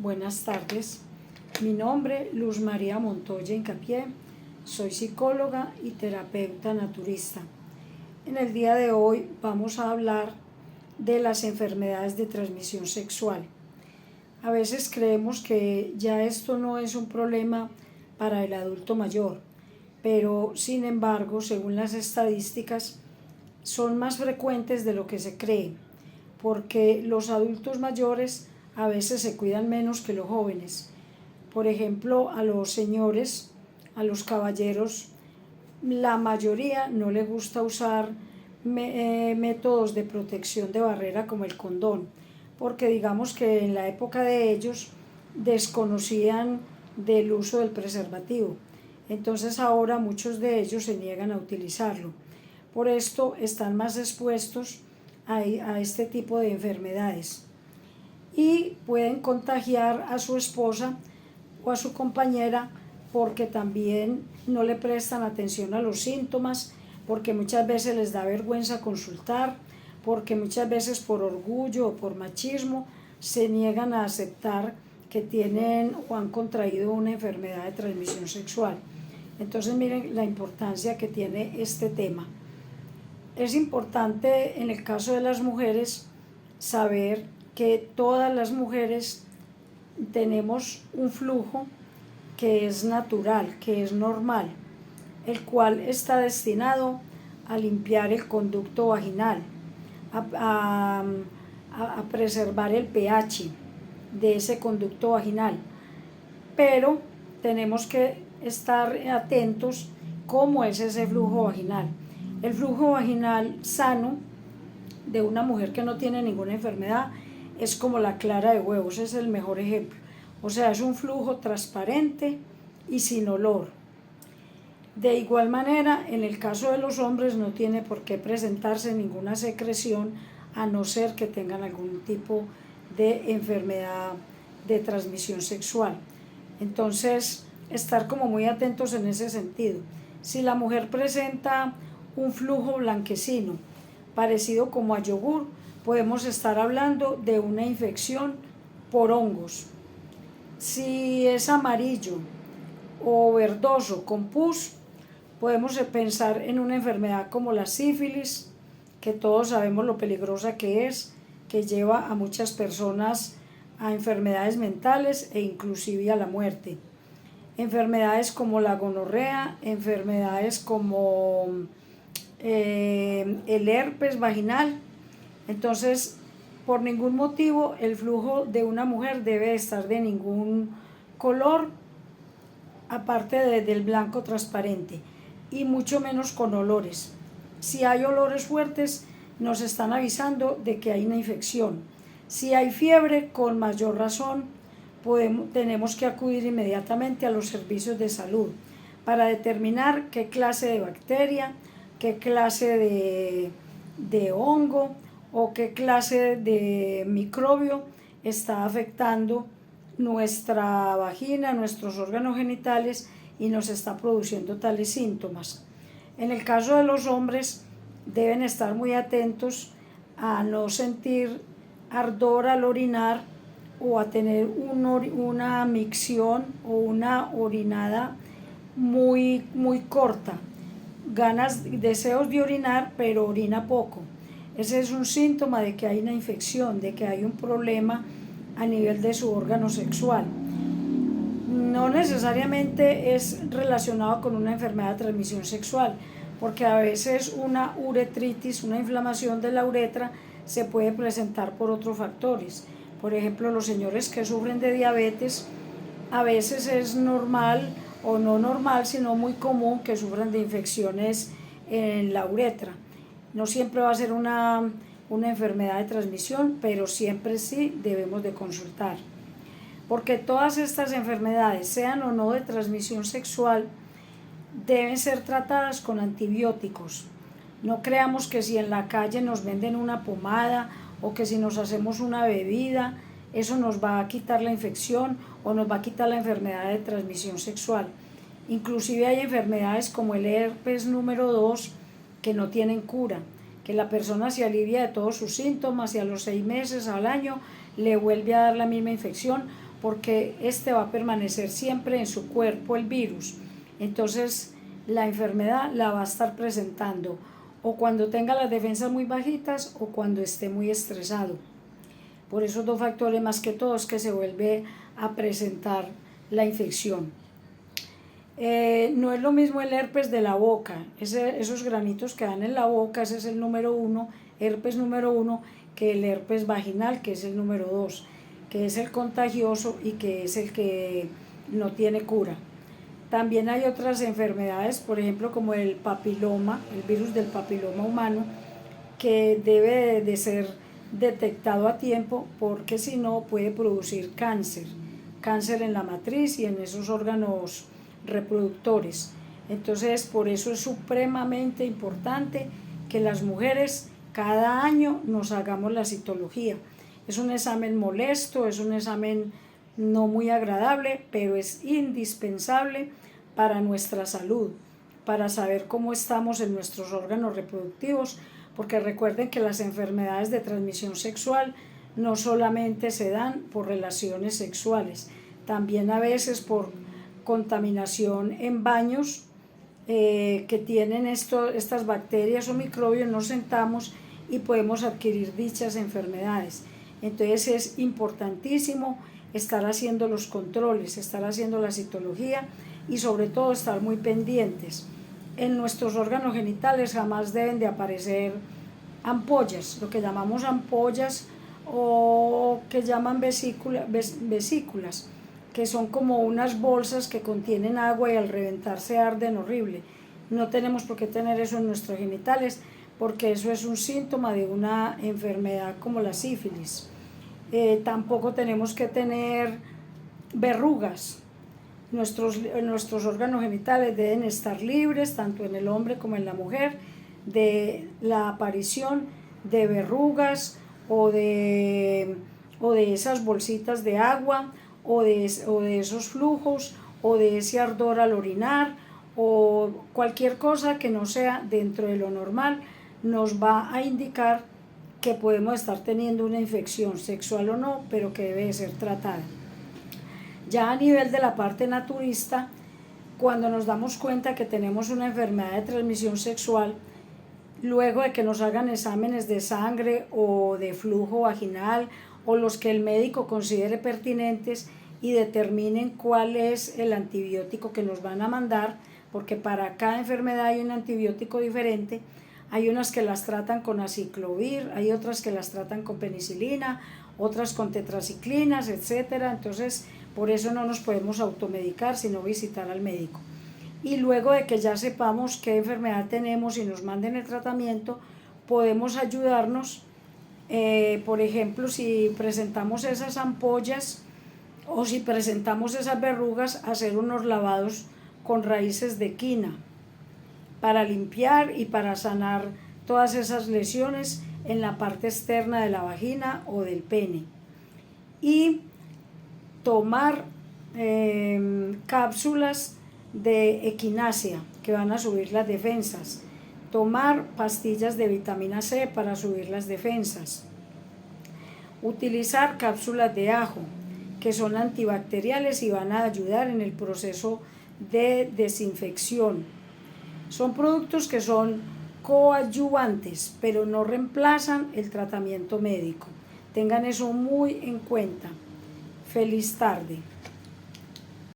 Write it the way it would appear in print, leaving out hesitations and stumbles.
Buenas tardes, mi nombre Luz María Montoya Incapié, soy psicóloga y terapeuta naturista. En el día de hoy vamos a hablar de las enfermedades de transmisión sexual. A veces creemos que ya esto no es un problema para el adulto mayor, pero sin embargo, según las estadísticas, son más frecuentes de lo que se cree, porque los adultos mayores a veces se cuidan menos que los jóvenes. Por ejemplo, a los señores, a los caballeros, la mayoría no les gusta usar métodos de protección de barrera como el condón, porque digamos que en la época de ellos desconocían del uso del preservativo. Entonces ahora muchos de ellos se niegan a utilizarlo. Por esto están más expuestos a este tipo de enfermedades y pueden contagiar a su esposa o a su compañera porque también no le prestan atención a los síntomas, porque muchas veces les da vergüenza consultar, porque muchas veces por orgullo o por machismo se niegan a aceptar que tienen o han contraído una enfermedad de transmisión sexual. Entonces miren la importancia que tiene este tema. Es importante en el caso de las mujeres saber que todas las mujeres tenemos un flujo que es natural, que es normal, el cual está destinado a limpiar el conducto vaginal, a preservar el pH de ese conducto vaginal. Pero tenemos que estar atentos cómo es ese flujo vaginal. El flujo vaginal sano de una mujer que no tiene ninguna enfermedad es como la clara de huevos, es el mejor ejemplo. O sea, es un flujo transparente y sin olor. De igual manera, en el caso de los hombres no tiene por qué presentarse ninguna secreción a no ser que tengan algún tipo de enfermedad de transmisión sexual. Entonces, estar como muy atentos en ese sentido. Si la mujer presenta un flujo blanquecino, parecido como a yogur, podemos estar hablando de una infección por hongos. Si es amarillo o verdoso con pus, podemos pensar en una enfermedad como la sífilis, que todos sabemos lo peligrosa que es, que lleva a muchas personas a enfermedades mentales e inclusive a la muerte. Enfermedades como la gonorrea, enfermedades como el herpes vaginal. Entonces, por ningún motivo el flujo de una mujer debe estar de ningún color aparte del blanco transparente y mucho menos con olores. Si hay olores fuertes, nos están avisando de que hay una infección. Si hay fiebre, con mayor razón tenemos que acudir inmediatamente a los servicios de salud para determinar qué clase de bacteria, qué clase de hongo o qué clase de microbio está afectando nuestra vagina, nuestros órganos genitales y nos está produciendo tales síntomas. En el caso de los hombres, deben estar muy atentos a no sentir ardor al orinar o a tener una micción o una orinada muy corta, deseos de orinar pero orina poco. Ese es un síntoma de que hay una infección, de que hay un problema a nivel de su órgano sexual. No necesariamente es relacionado con una enfermedad de transmisión sexual, porque a veces una uretritis, una inflamación de la uretra, se puede presentar por otros factores. Por ejemplo, los señores que sufren de diabetes, a veces es normal o no normal, sino muy común que sufran de infecciones en la uretra. No siempre va a ser una enfermedad de transmisión, pero siempre sí debemos de consultar. Porque todas estas enfermedades, sean o no de transmisión sexual, deben ser tratadas con antibióticos. No creamos que si en la calle nos venden una pomada o que si nos hacemos una bebida, eso nos va a quitar la infección o nos va a quitar la enfermedad de transmisión sexual. Inclusive hay enfermedades como el herpes número 2 que no tienen cura, que la persona se alivia de todos sus síntomas y a los 6 meses, al año, le vuelve a dar la misma infección porque este va a permanecer siempre en su cuerpo, el virus. Entonces la enfermedad la va a estar presentando o cuando tenga las defensas muy bajitas o cuando esté muy estresado. Por esos dos factores más que todo es que se vuelve a presentar la infección. No es lo mismo el herpes de la boca, esos granitos que dan en la boca, ese es el número 1, herpes número 1, que el herpes vaginal, que es el número 2, que es el contagioso y que es el que no tiene cura. También hay otras enfermedades, por ejemplo como el papiloma, el virus del papiloma humano, que debe de ser detectado a tiempo porque si no puede producir cáncer en la matriz y en esos órganos reproductores. Entonces por eso es supremamente importante que las mujeres cada año nos hagamos la citología. Es un examen molesto, es un examen no muy agradable, pero es indispensable para nuestra salud, para saber cómo estamos en nuestros órganos reproductivos, porque recuerden que las enfermedades de transmisión sexual no solamente se dan por relaciones sexuales, también a veces por contaminación en baños que tienen estas bacterias o microbios, nos sentamos y podemos adquirir dichas enfermedades. Entonces es importantísimo estar haciendo los controles, estar haciendo la citología y sobre todo estar muy pendientes. En nuestros órganos genitales jamás deben de aparecer ampollas, lo que llamamos ampollas o que llaman vesículas, que son como unas bolsas que contienen agua y al reventarse arden horrible. No tenemos por qué tener eso en nuestros genitales porque eso es un síntoma de una enfermedad como la sífilis. Tampoco tenemos que tener verrugas. Nuestros órganos genitales deben estar libres, tanto en el hombre como en la mujer, de la aparición de verrugas o de esas bolsitas de agua o de esos flujos o de ese ardor al orinar o cualquier cosa que no sea dentro de lo normal nos va a indicar que podemos estar teniendo una infección sexual o no, pero que debe ser tratada. Ya a nivel de la parte naturista, cuando nos damos cuenta que tenemos una enfermedad de transmisión sexual, luego de que nos hagan exámenes de sangre o de flujo vaginal o los que el médico considere pertinentes y determinen cuál es el antibiótico que nos van a mandar, porque para cada enfermedad hay un antibiótico diferente. Hay unas que las tratan con aciclovir, hay otras que las tratan con penicilina, otras con tetraciclinas, etcétera. Entonces, por eso no nos podemos automedicar, sino visitar al médico. Y luego de que ya sepamos qué enfermedad tenemos y nos manden el tratamiento, podemos ayudarnos, por ejemplo, si presentamos esas ampollas o si presentamos esas verrugas, hacer unos lavados con raíces de quina para limpiar y para sanar todas esas lesiones en la parte externa de la vagina o del pene. Y tomar cápsulas de equinacia que van a subir las defensas. Tomar pastillas de vitamina C para subir las defensas. Utilizar cápsulas de ajo que son antibacteriales y van a ayudar en el proceso de desinfección. Son productos que son coadyuvantes, pero no reemplazan el tratamiento médico. Tengan eso muy en cuenta. Feliz tarde.